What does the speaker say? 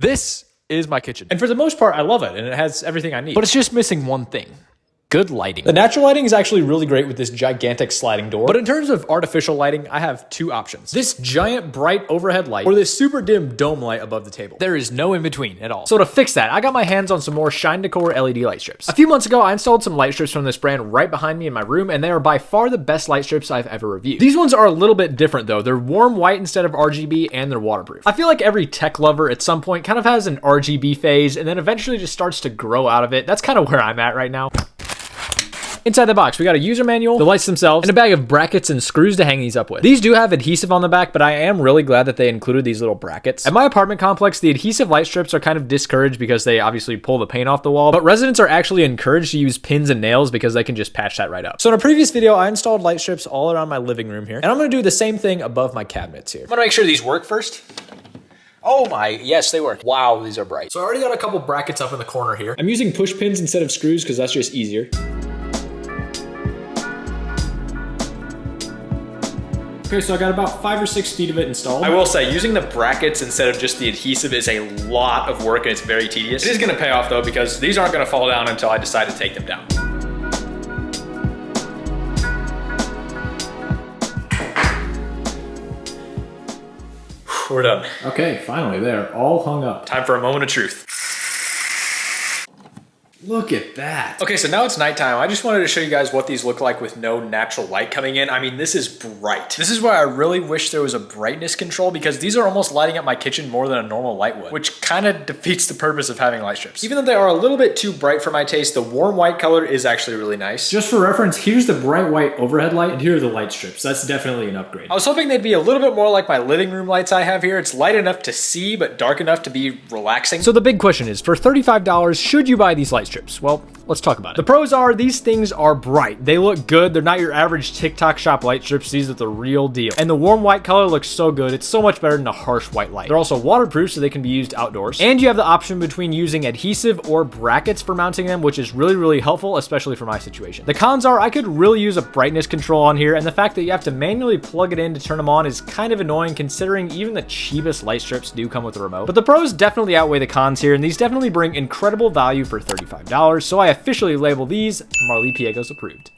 This is my kitchen. And for the most part, I love it, and it has everything I need. But it's just missing one thing. Good lighting. The natural lighting is actually really great with this gigantic sliding door. But in terms of artificial lighting, I have two options. This giant bright overhead light or this super dim dome light above the table. There is no in between at all. So to fix that, I got my hands on some more Shine Decor LED light strips. A few months ago, I installed some light strips from this brand right behind me in my room, and they are by far the best light strips I've ever reviewed. These ones are a little bit different though. They're warm white instead of RGB, and they're waterproof. I feel like every tech lover at some point kind of has an RGB phase and then eventually just starts to grow out of it. That's kind of where I'm at right now. Inside the box, we got a user manual, the lights themselves, and a bag of brackets and screws to hang these up with. These do have adhesive on the back, but I am really glad that they included these little brackets. At my apartment complex, the adhesive light strips are kind of discouraged because they obviously pull the paint off the wall, but residents are actually encouraged to use pins and nails because they can just patch that right up. So in a previous video, I installed light strips all around my living room here, and I'm gonna do the same thing above my cabinets here. I'm gonna make sure these work first. Oh my, yes, they work. Wow, these are bright. So I already got a couple brackets up in the corner here. I'm using push pins instead of screws because that's just easier. Okay, so I got about 5 or 6 feet of it installed. I will say, using the brackets instead of just the adhesive is a lot of work and it's very tedious. It is gonna pay off though, because these aren't gonna fall down until I decide to take them down. We're done. Okay, finally, they're all hung up. Time for a moment of truth. Look at that. Okay, so now it's nighttime. I just wanted to show you guys what these look like with no natural light coming in. I mean, this is bright. This is why I really wish there was a brightness control, because these are almost lighting up my kitchen more than a normal light would, which kind of defeats the purpose of having light strips. Even though they are a little bit too bright for my taste, the warm white color is actually really nice. Just for reference, here's the bright white overhead light, and here are the light strips. That's definitely an upgrade. I was hoping they'd be a little bit more like my living room lights I have here. It's light enough to see, but dark enough to be relaxing. So the big question is, for $35, should you buy these light strips? Well, let's talk about it. The pros are these things are bright. They look good. They're not your average TikTok shop light strips. These are the real deal. And the warm white color looks so good. It's so much better than a harsh white light. They're also waterproof, so they can be used outdoors. And you have the option between using adhesive or brackets for mounting them, which is really, really helpful, especially for my situation. The cons are I could really use a brightness control on here, and the fact that you have to manually plug it in to turn them on is kind of annoying, considering even the cheapest light strips do come with a remote. But the pros definitely outweigh the cons here, and these definitely bring incredible value for $35. So I officially label these Marley Piegos approved.